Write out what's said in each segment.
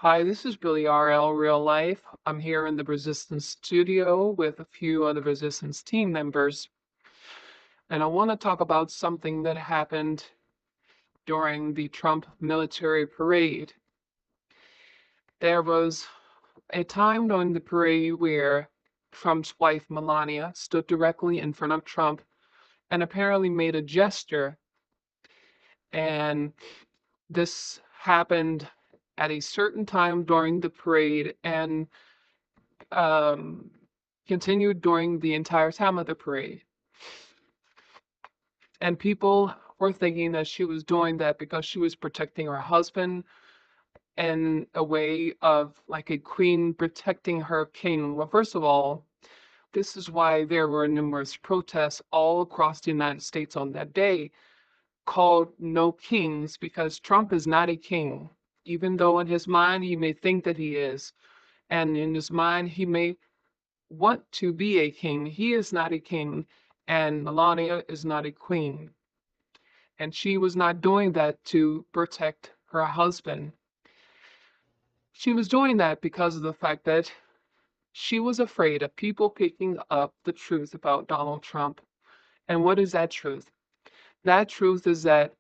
Hi, this is Billy RL Real Life. I'm here in the Resistance studio with a few other Resistance team members, and I want to talk about something that happened during the Trump military parade. There was a time during the parade where Trump's wife, Melania, stood directly in front of Trump and apparently made a gesture, and this happened at a certain time during the parade, and um, continued during the entire time of the parade. And people were thinking that she was doing that because she was protecting her husband in a way of like a queen protecting her king. Well, first of all, this is why there were numerous protests all across the United States on that day called No Kings, because Trump is not a king. Even though in his mind he may think that he is, and in his mind he may want to be a king. He is not a king, and Melania is not a queen. And she was not doing that to protect her husband. She was doing that because of the fact that she was afraid of people picking up the truth about Donald Trump. And what is that truth? That truth is that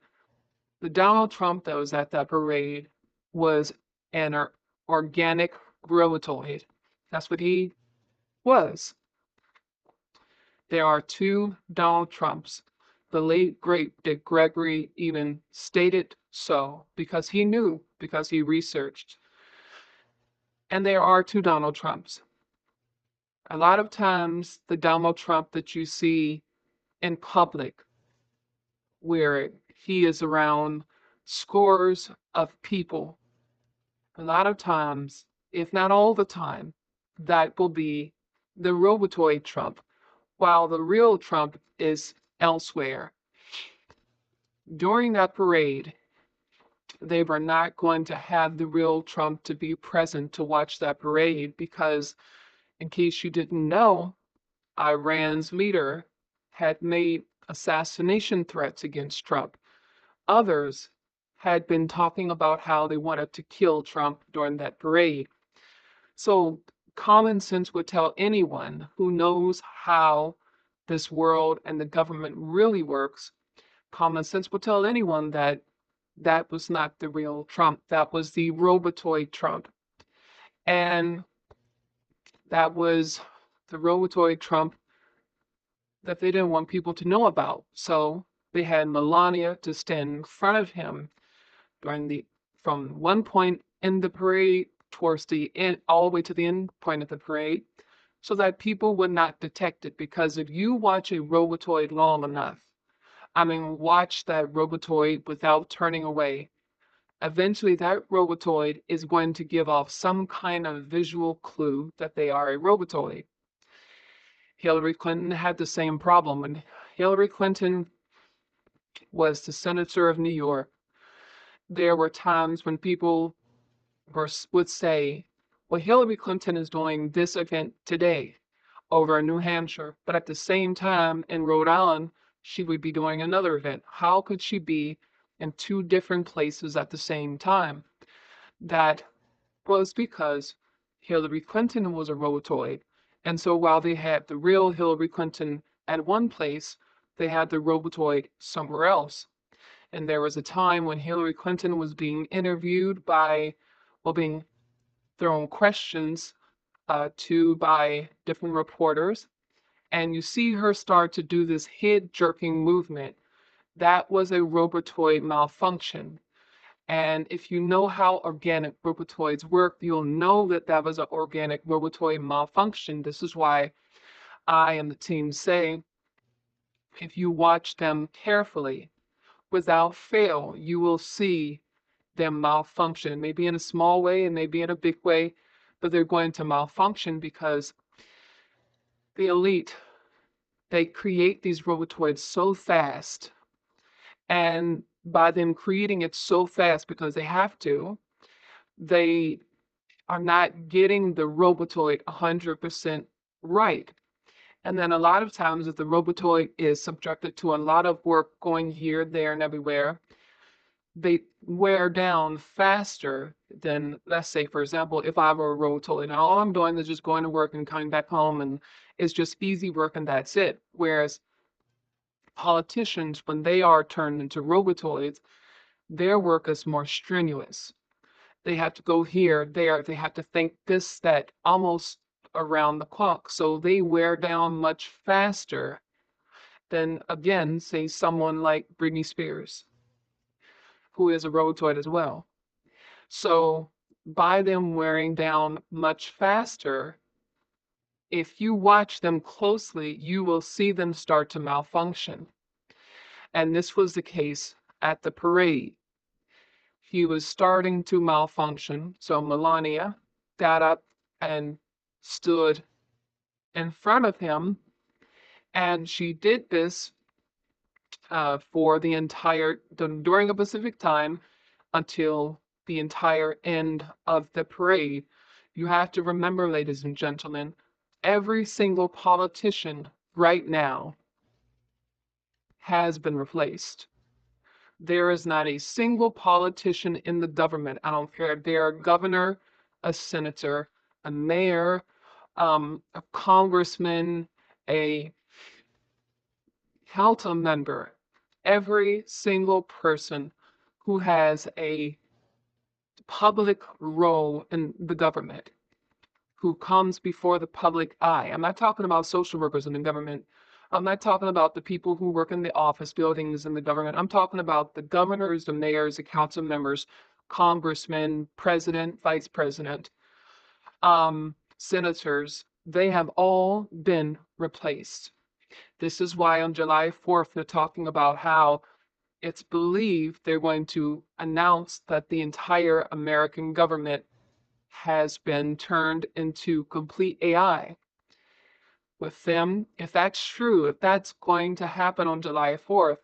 the Donald Trump that was at that parade was an organic rheumatoid. That's what he was. There are two Donald Trumps. The late, great Dick Gregory even stated so because he knew, because he researched. And there are two Donald Trumps. A lot of times, the Donald Trump that you see in public, where he is around scores of people, a lot of times, if not all the time, that will be the robotoid Trump, while the real Trump is elsewhere. During that parade, they were not going to have the real Trump to be present to watch that parade because, in case you didn't know, Iran's leader had made assassination threats against Trump. Others had been talking about how they wanted to kill Trump during that parade. So, common sense would tell anyone who knows how this world and the government really works. Common sense would tell anyone that that was not the real Trump. That was the robotoid Trump. And that was the robotoid Trump that they didn't want people to know about. So they had Melania to stand in front of him during the from one point in the parade towards the end, all the way to the end point of the parade, so that people would not detect it. Because if you watch a robotoid long enough, I mean, watch that robotoid without turning away, eventually that robotoid is going to give off some kind of visual clue that they are a robotoid. Hillary Clinton had the same problem. When Hillary Clinton was the senator of New York, there were times when people would say, well, Hillary Clinton is doing this event today over in New Hampshire, but at the same time in Rhode Island, she would be doing another event. How could she be in two different places at the same time? That was because Hillary Clinton was a robotoid. And so while they had the real Hillary Clinton at one place, they had the robotoid somewhere else. And there was a time when Hillary Clinton was being interviewed by, well, being thrown questions to by different reporters. And you see her start to do this head jerking movement. That was a robotoid malfunction. And if you know how organic robotoids work, you'll know that that was an organic robotoid malfunction. This is why I and the team say, if you watch them carefully, without fail, you will see them malfunction, maybe in a small way and maybe in a big way, but they're going to malfunction because the elite, they create these robotoids so fast. And by them creating it so fast because they have to, they are not getting the robotoid 100% right. And then a lot of times, if the robotoid is subjected to a lot of work going here, there, and everywhere, they wear down faster then let's say, for example, if I were a robotoid and all I'm doing is just going to work and coming back home and it's just easy work and that's it. Whereas politicians, when they are turned into robotoids, their work is more strenuous. They have to go here, there, they have to think this, that, almost around the clock. So they wear down much faster than, again, say someone like Britney Spears, who is a robotoid as well. So by them wearing down much faster, if you watch them closely, you will see them start to malfunction. And this was the case at the parade. He was starting to malfunction. So Melania got up and stood in front of him. And she did this for the during a Pacific time until the entire end of the parade. You have to remember, ladies and gentlemen, every single politician right now has been replaced. There is not a single politician in the government. I don't care if they're a governor, a senator, a mayor, a congressman, a council member, every single person who has a public role in the government, who comes before the public eye. I'm not talking about social workers in the government. I'm not talking about the people who work in the office buildings in the government. I'm talking about the governors, the mayors, the council members, congressmen, president, vice president, senators. They have all been replaced. This is why on July 4th, they're talking about how it's believed they're going to announce that the entire American government has been turned into complete AI. With them, if that's true, if that's going to happen on July 4th,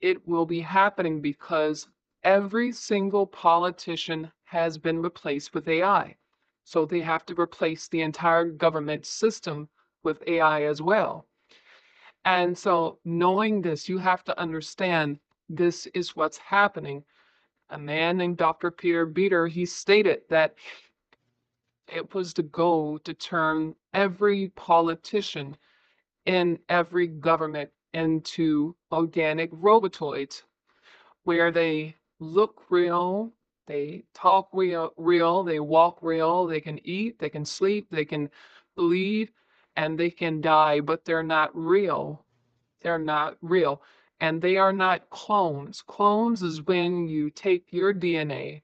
it will be happening because every single politician has been replaced with AI. So they have to replace the entire government system with AI as well. And so, knowing this, you have to understand this is what's happening. A man named Dr. Peter Beater, he stated that it was the goal to turn every politician in every government into organic robotoids, where they look real, they talk real, they walk real, they can eat, they can sleep, they can bleed, and they can die, but they're not real. They're not real. And they are not clones. Clones is when you take your DNA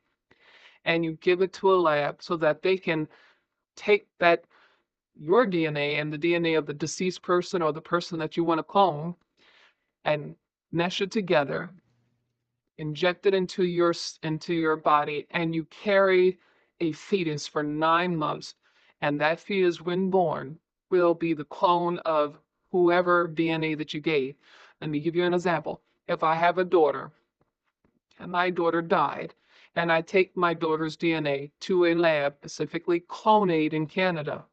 and you give it to a lab so that they can take that your DNA and the DNA of the deceased person or the person that you want to clone and mesh it together, inject it into your body, and you carry a fetus for 9 months. And that fetus, when born, will be the clone of whoever DNA that you gave. Let me give you an example. If I have a daughter and my daughter died, and I take my daughter's DNA to a lab, specifically Clonaid in Canada,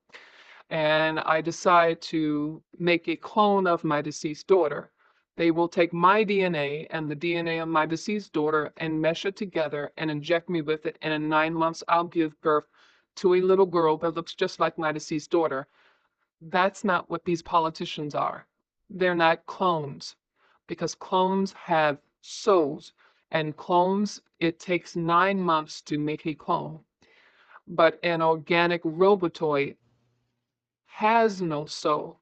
and I decide to make a clone of my deceased daughter, they will take my DNA and the DNA of my deceased daughter and mesh it together and inject me with it. And in 9 months, I'll give birth to a little girl that looks just like my deceased daughter. That's not what these politicians are. They're not clones because clones have souls. And clones, it takes 9 months to make a clone. But an organic robotoid has no soul,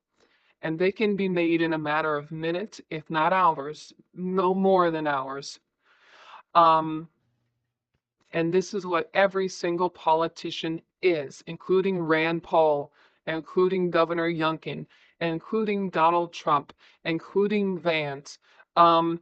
and they can be made in a matter of minutes, if not hours, no more than hours. Um, and this is what every single politician is, including Rand Paul, including Governor Youngkin, including Donald Trump, including Vance, um,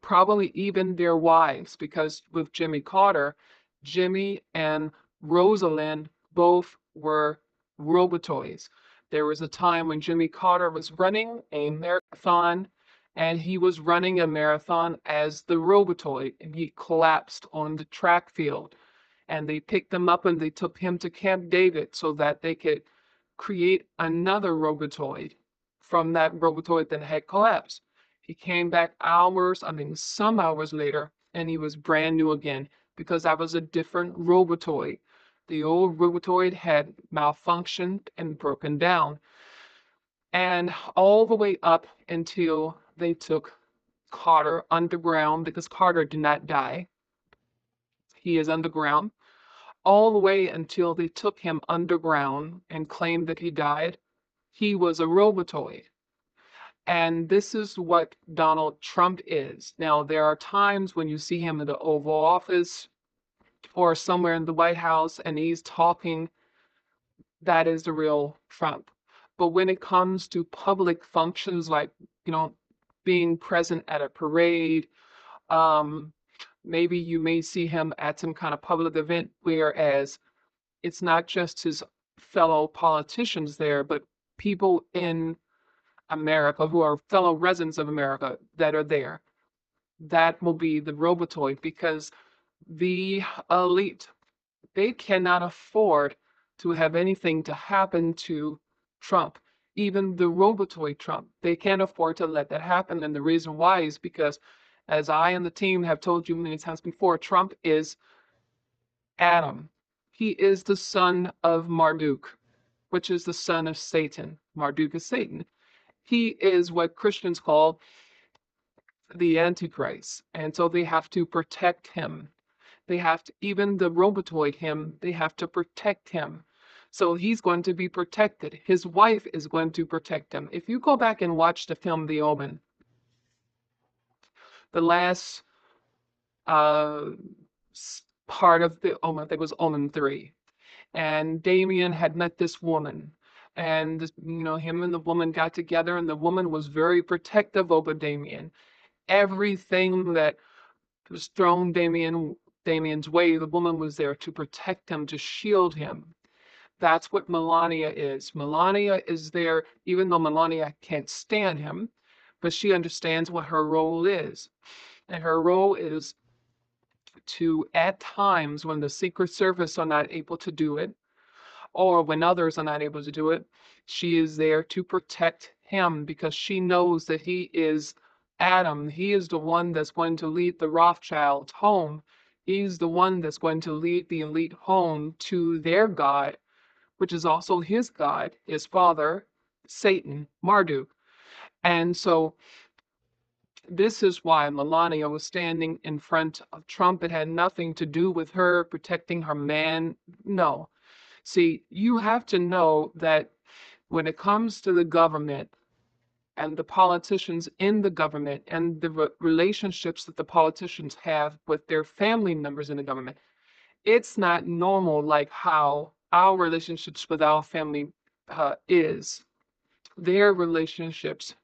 probably even their wives, because with Jimmy Carter, Jimmy and Rosalind both were robotoids. There was a time when Jimmy Carter was running a marathon, and he was running a marathon as the robotoid, and he collapsed on the track field. And they picked him up and they took him to Camp David so that they could create another robotoid from that robotoid that had collapsed. He came back some hours later, and he was brand new again. because that was a different robotoid. The old robotoid had malfunctioned and broken down. And all the way up until they took Carter underground, because Carter did not die. He is underground. All the way until they took him underground and claimed that he died, he was a robotoid. And this is what Donald Trump is. Now, there are times when you see him in the Oval Office or somewhere in the White House and he's talking, that is the real Trump. But when it comes to public functions like, you know, being present at a parade, um, maybe you may see him at some kind of public event, whereas it's not just his fellow politicians there, but people in America who are fellow residents of America that are there. That will be the robotoid because the elite, they cannot afford to have anything to happen to Trump, even the robotoid Trump. They can't afford to let that happen. And the reason why is because, as I and the team have told you many times before, Trump is Adam. He is the son of Marduk, which is the son of Satan. Marduk is Satan. He is what Christians call the Antichrist. And so they have to protect him. They have to, even the robotoid him, they have to protect him. So he's going to be protected. His wife is going to protect him. If you go back and watch the film The Omen, the last uh, part of The Omen, I think it was Omen 3, and Damien had met this woman. And him and the woman got together, and the woman was very protective over Damien. Everything that was thrown Damien's way, the woman was there to protect him, to shield him. That's what Melania is. Melania is there, even though Melania can't stand him, but she understands what her role is. And her role is to, at times when the Secret Service are not able to do it, or when others are not able to do it, she is there to protect him because she knows that he is Adam. He is the one that's going to lead the Rothschilds home. He's the one that's going to lead the elite home to their God, which is also his God, his father, Satan, Marduk. And so this is why Melania was standing in front of Trump. It had nothing to do with her protecting her man. No. See, you have to know that when it comes to the government and the politicians in the government and the relationships that the politicians have with their family members in the government, it's not normal like how our relationships with our family is. Their relationships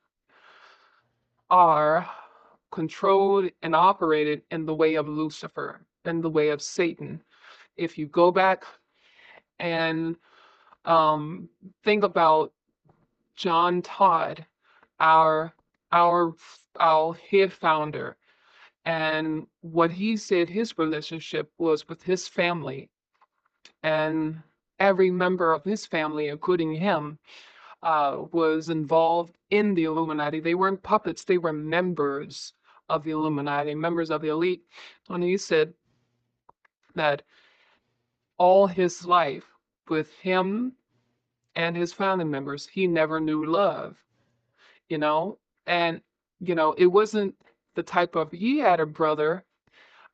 are controlled and operated in the way of Lucifer, in the way of Satan. If you go back and think about John Todd, our our our head founder, and what he said his relationship was with his family, and every member of his family, including him, was involved in the Illuminati. They weren't puppets; they were members of the Illuminati, members of the elite. And he said that all his life, with him and his family members, he never knew love. you know and it wasn't the type of, he had a brother,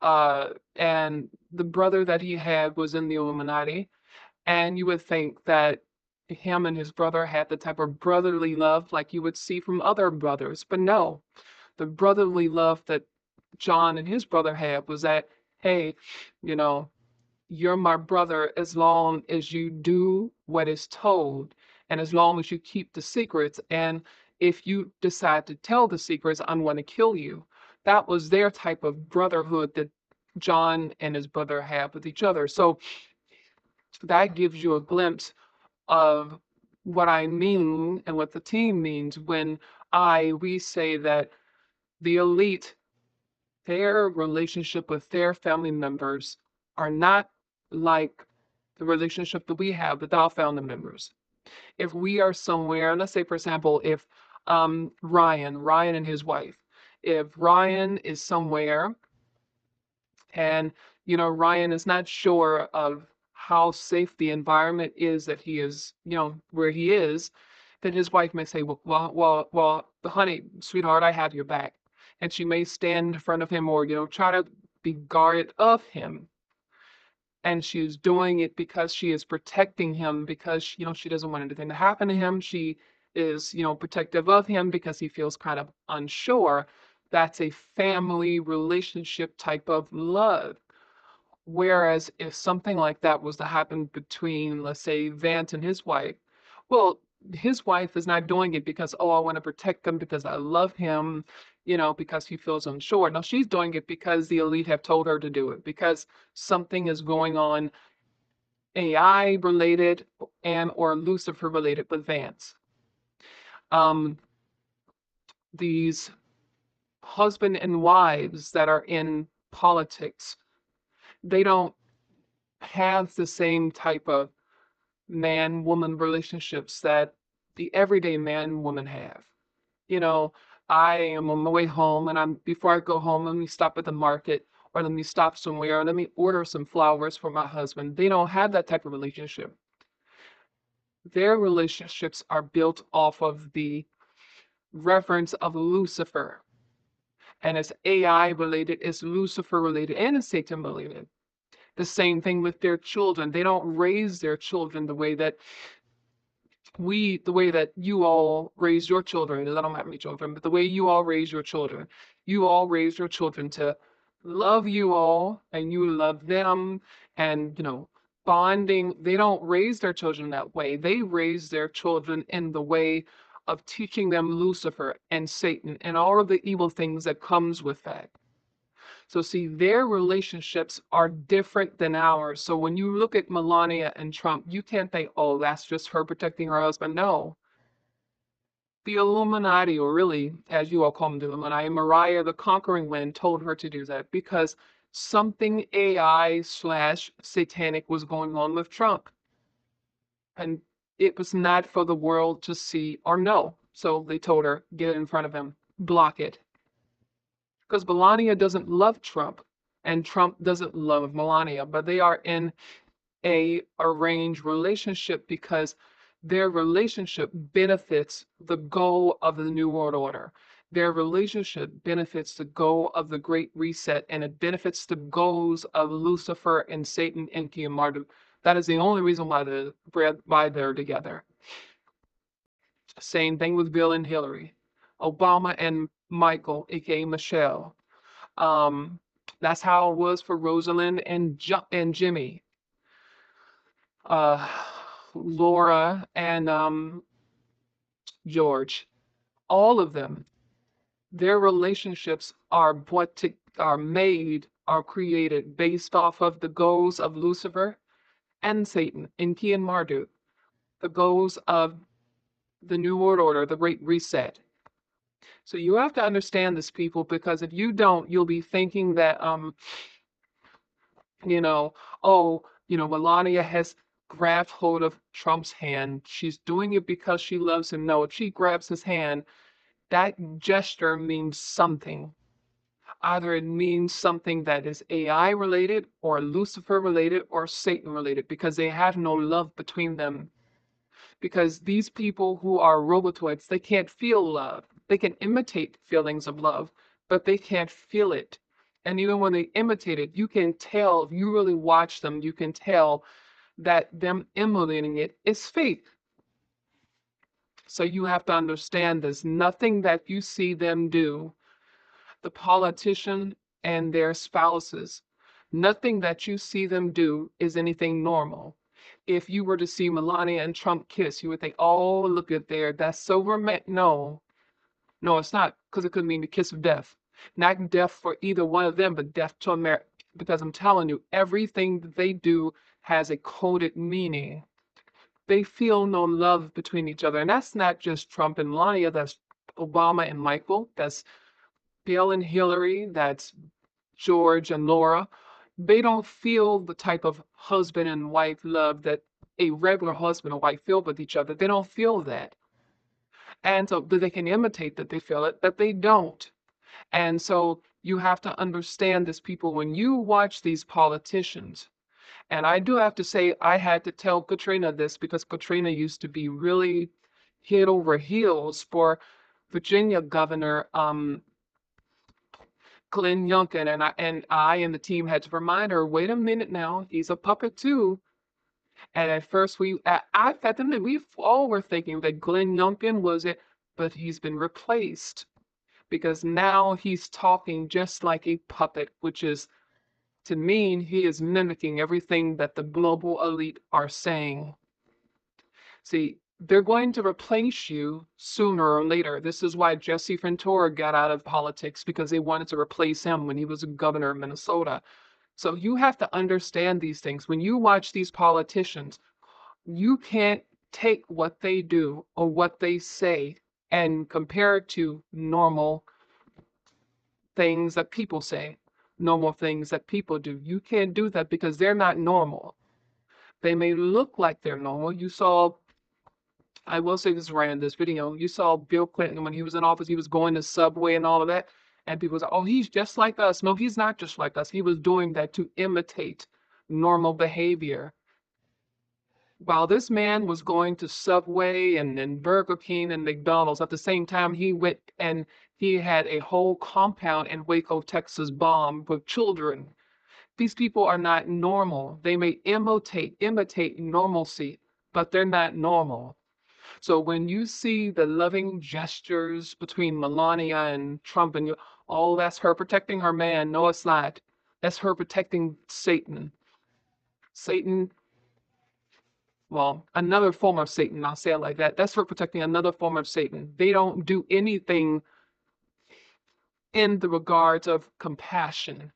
and the brother that he had was in the Illuminati, and you would think that him and his brother had the type of brotherly love like you would see from other brothers, but no, the brotherly love that John and his brother had was that, hey, you know you're my brother as long as you do what is told and as long as you keep the secrets. And if you decide to tell the secrets, I'm going to kill you. That was their type of brotherhood that John and his brother had with each other. So that gives you a glimpse of what I mean and what the team means when we say that the elite, their relationship with their family members are not like the relationship that we have with our family members. If we are somewhere, let's say, for example, if Ryan and his wife, if Ryan is somewhere and Ryan is not sure of how safe the environment is that he is, where he is, then his wife may say, well, honey, sweetheart, I have your back. And she may stand in front of him or, try to be guarded of him. And she's doing it because she is protecting him because, she doesn't want anything to happen to him. She is, protective of him because he feels kind of unsure. That's a family relationship type of love. Whereas if something like that was to happen between, let's say, Vance and his wife, well, his wife is not doing it because, oh, I want to protect him because I love him, because he feels unsure. No, she's doing it because the elite have told her to do it, because something is going on AI related and or Lucifer related with Vance. Um, these husband and wives that are in politics, they don't have the same type of man woman relationships that the everyday man woman have. You know, I am on my way home and I'm before I go home, let me stop at the market or let me stop somewhere or let me order some flowers for my husband. They don't have that type of relationship. Their relationships are built off of the reference of Lucifer. And it's AI related, it's Lucifer related, and it's Satan related. The same thing with their children. They don't raise their children the way that you all raise your children, because I don't have any children, but the way you all raise your children, you all raise your children to love you all and you love them and, bonding. They don't raise their children that way. They raise their children in the way of teaching them Lucifer and Satan and all of the evil things that comes with that. So see, their relationships are different than ours. So when you look at Melania and Trump, you can't think, oh, that's just her protecting her husband. No. The Illuminati, or really, as you all call them, the Illuminati, Mariah the Conquering Wind told her to do that because something AI/satanic was going on with Trump. And it was not for the world to see or know. So they told her, get in front of him, block it. Because Melania doesn't love Trump and Trump doesn't love Melania, but they are in a arranged relationship because their relationship benefits the goal of the New World Order. Their relationship benefits the goal of the Great Reset, and it benefits the goals of Lucifer and Satan and Marduk. That is the only reason why they're together. Same thing with Bill and Hillary, Obama and Michael, aka Michelle. Um, that's how it was for Rosalind and Jimmy, uh, Laura and George. All of them, their relationships are created based off of the goals of Lucifer and Satan, Enki and Marduk, the goals of the New World Order, the Great Reset. So you have to understand this, people, because if you don't, you'll be thinking that you know, oh, Melania has grabbed hold of Trump's hand. She's doing it because she loves him. No, if she grabs his hand, that gesture means something. Either it means something that is AI related or Lucifer related or Satan related because they have no love between them. Because these people who are robotoids, they can't feel love. They can imitate feelings of love, but they can't feel it. And even when they imitate it, you can tell, if you really watch them, you can tell that them imitating it is fake. So you have to understand this. Nothing that you see them do, the politician and their spouses, nothing that you see them do is anything normal. If you were to see Melania and Trump kiss, you would think, oh, look at there, that's so romantic. No, no, it's not, because it could mean the kiss of death. Not death for either one of them, but death to America. Because I'm telling you, everything that they do has a coded meaning. They feel no love between each other. And that's not just Trump and Melania, that's Obama and Michael, that's Bill and Hillary, that's George and Laura. They don't feel the type of husband and wife love that a regular husband and wife feel with each other. They don't feel that. And so they can imitate that they feel it, but they don't. And so You have to understand this, people. When you watch these politicians, and I do have to say, I had to tell Katrina this because Katrina used to be really head over heels for Virginia Governor Glenn Youngkin, and the team had to remind her, wait a minute now, he's a puppet too. And at first I had to admit, we all were thinking that Glenn Youngkin was it, but he's been replaced because now he's talking just like a puppet, which is to mean he is mimicking everything that the global elite are saying. See, they're going to replace you sooner or later. This is why Jesse Ventura got out of politics because they wanted to replace him when he was a governor of Minnesota. So you have to understand these things. When you watch these politicians, you can't take what they do or what they say and compare it to normal things that people say, normal things that people do. You can't do that because they're not normal. They may look like they're normal. You saw, I will say this right in this video, you saw Bill Clinton when he was in office, he was going to Subway and all of that. And people say, oh, he's just like us. No, he's not just like us. He was doing that to imitate normal behavior. While this man was going to Subway and Burger King and McDonald's, at the same time, he went and he had a whole compound in Waco, Texas bombed with children. These people are not normal. They may imitate normalcy, but they're not normal. So when you see the loving gestures between Melania and Trump, and you, oh, that's her protecting her man. No, it's not. That's her protecting Satan. Satan, well, another form of Satan. I'll say it like that. That's her protecting another form of Satan. They don't do anything in the regards of compassion.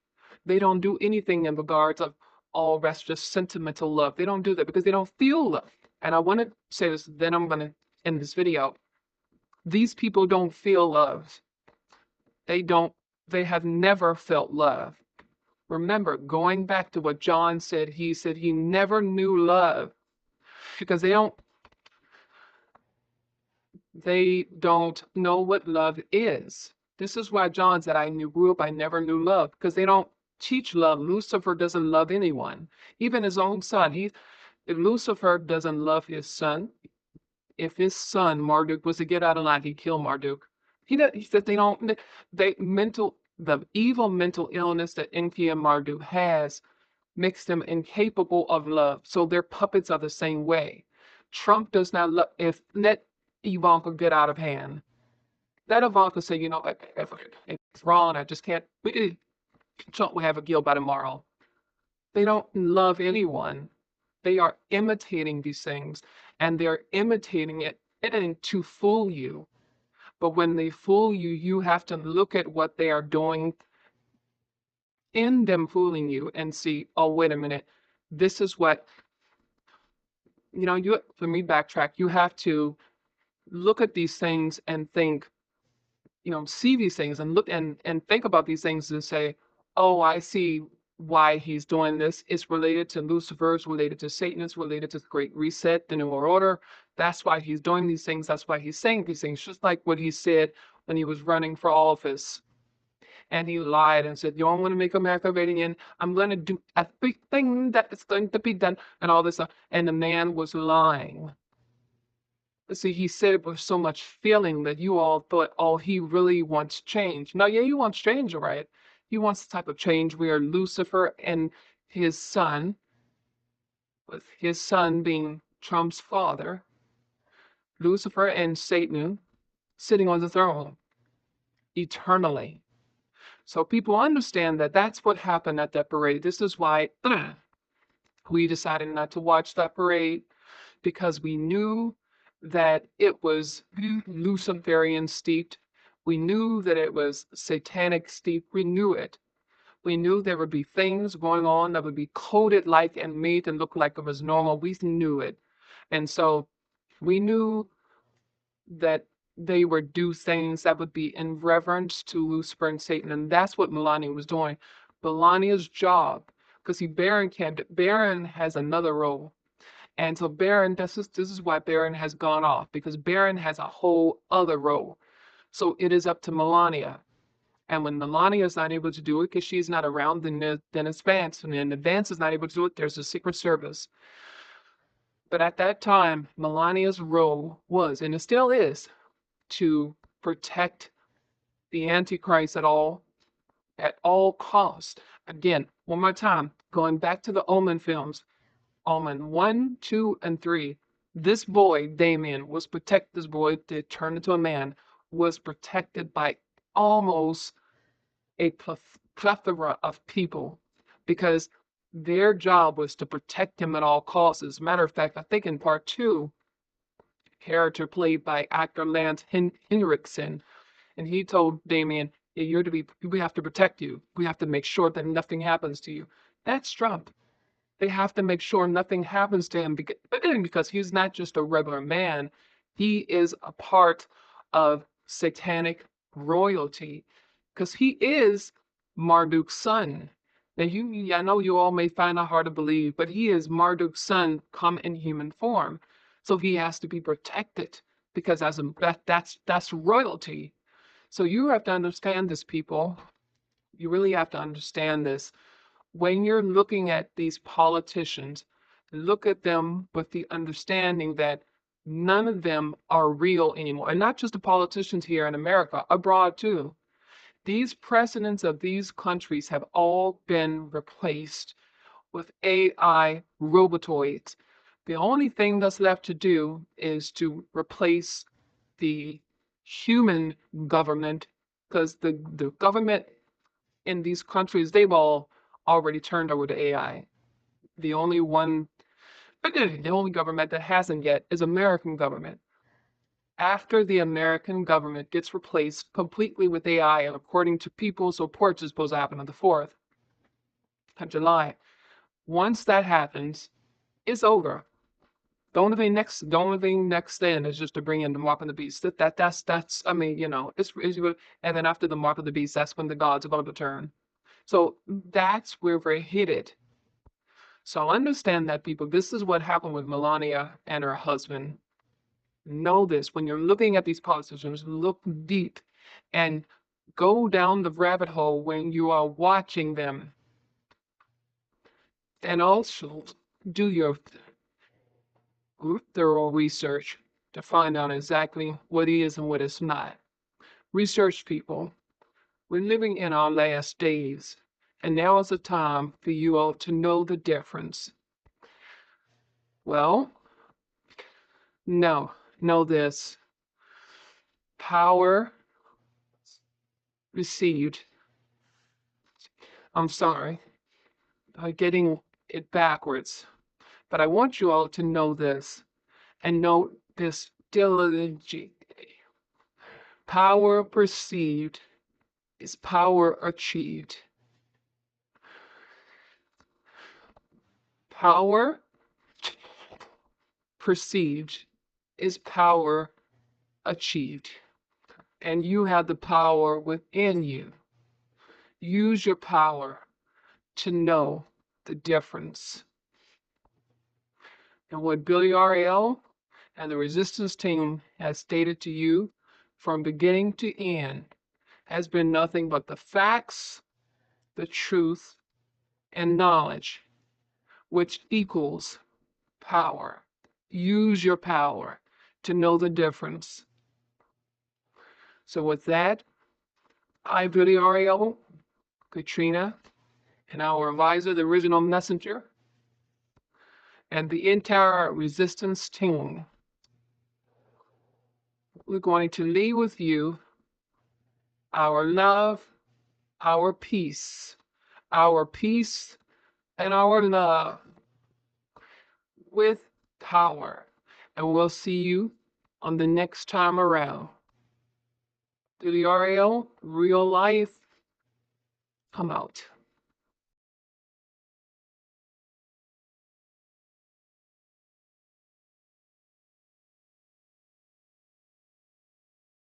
They don't do anything in regards of, oh, that's just sentimental love. They don't do that because they don't feel love. And I want to say this, then I'm going to end this video. These people don't feel love. They don't, they have never felt love. Remember, going back to what John said he never knew love because they don't know what love is. This is why John said, grew up, I never knew love, because they don't teach love. Lucifer doesn't love anyone, even his own son. If Lucifer doesn't love his son, if his son Marduk was to get out of line, he'd kill Marduk. He said the evil mental illness that Enki and Marduk has makes them incapable of love. So their puppets are the same way. Trump does not love. If let Ivanka get out of hand, let Ivanka say, it's wrong. I just can't. Trump will have a deal by tomorrow. They don't love anyone. They are imitating these things, and they're imitating it to fool you. But when they fool you, you have to look at what they are doing in them fooling you and see, oh, wait a minute, this is what, let me backtrack. You have to look at these things and think, see these things and look and think about these things and say, oh, I see why he's doing this. It's related to Lucifer, it's related to Satan, it's related to the Great Reset, the New World Order. That's why he's doing these things. That's why he's saying these things, just like what he said when he was running for office. And he lied and said, I'm going to make America great again. I'm going to do everything that is going to be done and all this stuff. And the man was lying. See, he said it with so much feeling that you all thought, oh, he really wants change. Now, yeah, he wants change, all right? He wants the type of change where Lucifer and his son, with his son being Trump's father, Lucifer and Satan sitting on the throne eternally. So people understand that that's what happened at that parade. This is why we decided not to watch that parade, because we knew that it was Luciferian steeped. We knew that it was satanic steeped. We knew it. We knew there would be things going on that would be coded like and made to look like it was normal. We knew it. And so we knew that they would do things that would be in reverence to Lucifer and Satan. And that's what Melania was doing. Melania's job, because Barron has another role. And so Barron, this is why Barron has gone off, because Barron has a whole other role. So it is up to Melania. And when Melania is not able to do it because she's not around, then it's Vance. And then Vance is not able to do it, there's a Secret Service. But at that time, Melania's role was, and it still is, to protect the Antichrist at all cost. Again, one more time, going back to the Omen films, Omen 1, 2, and 3. This boy, Damien, was protected. This boy that turned into a man was protected by almost a plethora of people because their job was to protect him at all costs. As a matter of fact, I think in part two, character played by actor Lance Henriksen, and he told Damien, "You're to be. We have to protect you. We have to make sure that nothing happens to you." That's Trump. They have to make sure nothing happens to him because he's not just a regular man. He is a part of satanic royalty because he is Marduk's son. Now, I know you all may find it hard to believe, but he is Marduk's son come in human form. So he has to be protected because that's royalty. So you have to understand this, people. You really have to understand this when you're looking at these politicians, look at them with the understanding that none of them are real anymore. And not just the politicians here in America, abroad too. These presidents of these countries have all been replaced with AI robotoids. The only thing that's left to do is to replace the human government because the government in these countries, they've all already turned over to AI. The only one, the only government that hasn't yet is American government. After the American government gets replaced completely with AI, and according to People's Reports, is supposed to happen on the 4th of July. Once that happens, it's over. The only thing next then is just to bring in the mark of the beast. That's I mean, it's and then after the mark of the beast, that's when the gods are going to turn. So that's where we're headed. So understand that, people. This is what happened with Melania and her husband. Know this. When you're looking at these politicians, look deep and go down the rabbit hole when you are watching them. And also do your thorough research to find out exactly what is and what is not. Research, people. We're living in our last days, and now is the time for you all to know the difference. Well, no, know this. Power received. I'm sorry, I'm getting it backwards. But I want you all to know this and note this diligently. Power perceived is power achieved. Power perceived is power achieved. And you have the power within you. Use your power to know the difference. And what Billy Ariel and the resistance team has stated to you from beginning to end has been nothing but the facts, the truth, and knowledge, which equals power. Use your power to know the difference. So with that, I, Billy Ariel, Katrina, and our advisor, the original messenger, and the entire resistance team, we're going to leave with you our love, our peace, and our love with power. And we'll see you on the next time around. Through the RL, real life, come out.